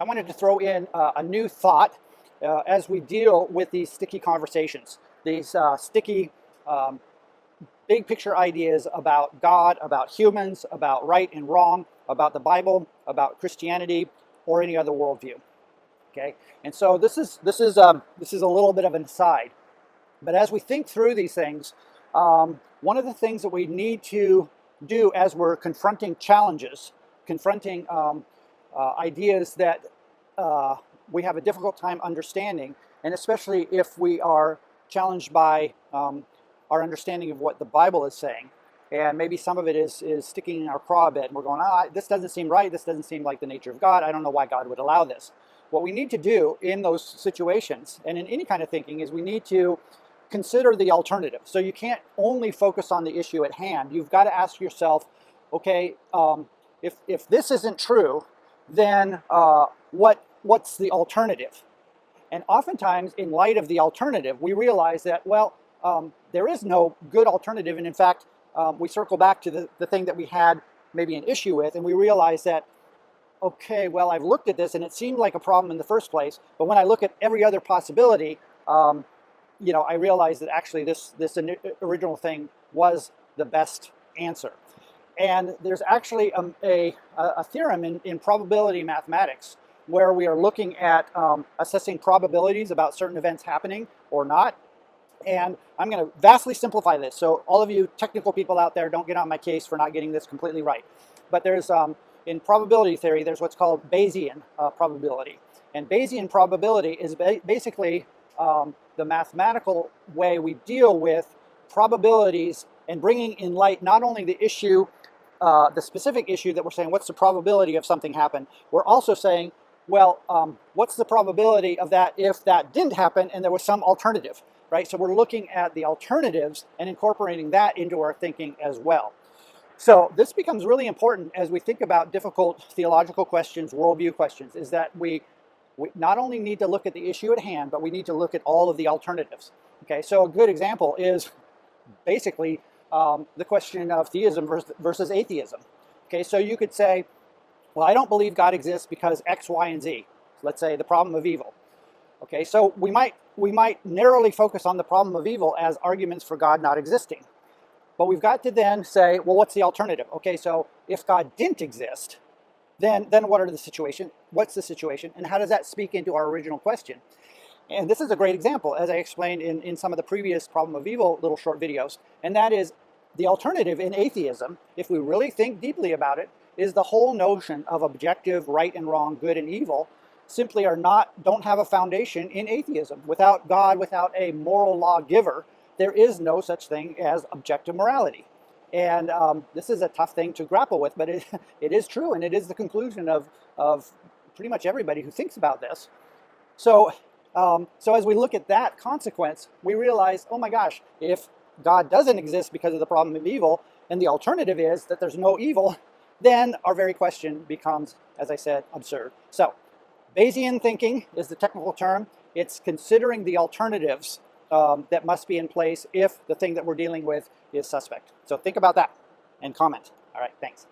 I wanted to throw in a new thought as we deal with these sticky conversations, these sticky big picture ideas about God, about humans, about right and wrong, about the Bible, about Christianity, or any other worldview. Okay, and so this is a little bit of an aside, but as we think through these things, one of the things that we need to do as we're confronting challenges, confronting ideas that we have a difficult time understanding, and especially if we are challenged by our understanding of what the Bible is saying, and maybe some of it is sticking in our craw a bit, and we're going, this doesn't seem right, this doesn't seem like the nature of God, I don't know why God would allow this. What we need to do in those situations, and in any kind of thinking, is we need to consider the alternative. So you can't only focus on the issue at hand. You've got to ask yourself, okay, if this isn't true, then what's the alternative? And oftentimes, in light of the alternative, we realize that, well, there is no good alternative. And in fact, we circle back to the thing that we had maybe an issue with, and we realize that, okay, well, I've looked at this and it seemed like a problem in the first place, but when I look at every other possibility, I realize that actually this original thing was the best answer. And there's actually a theorem in probability mathematics where we are looking at assessing probabilities about certain events happening or not. And I'm going to vastly simplify this. So all of you technical people out there, don't get on my case for not getting this completely right. But there's, in probability theory, there's what's called Bayesian probability. And Bayesian probability is basically the mathematical way we deal with probabilities and bringing in light not only the issue, the specific issue that we're saying, what's the probability of something happen? We're also saying, well, what's the probability of that if that didn't happen and there was some alternative? Right? So we're looking at the alternatives and incorporating that into our thinking as well. So this becomes really important as we think about difficult theological questions, worldview questions, is that we not only need to look at the issue at hand, but we need to look at all of the alternatives. Okay, so a good example is basically the question of theism versus atheism. Okay, so you could say, well, I don't believe God exists because X, Y, and Z. Let's say the problem of evil. Okay, so we might narrowly focus on the problem of evil as arguments for God not existing. But we've got to then say, well, what's the alternative? Okay, so if God didn't exist, then what's the situation, and how does that speak into our original question? And this is a great example, as I explained in some of the previous problem of evil little short videos, and that is the alternative in atheism, if we really think deeply about it, is the whole notion of objective right and wrong, good and evil, simply don't have a foundation in atheism. Without God, without a moral lawgiver, there is no such thing as objective morality. And this is a tough thing to grapple with, but it is true, and it is the conclusion of pretty much everybody who thinks about this. So as we look at that consequence, we realize, oh my gosh, if God doesn't exist because of the problem of evil, and the alternative is that there's no evil, then our very question becomes, as I said, absurd. So Bayesian thinking is the technical term. It's considering the alternatives that must be in place if the thing that we're dealing with is suspect. So think about that and comment. All right, thanks.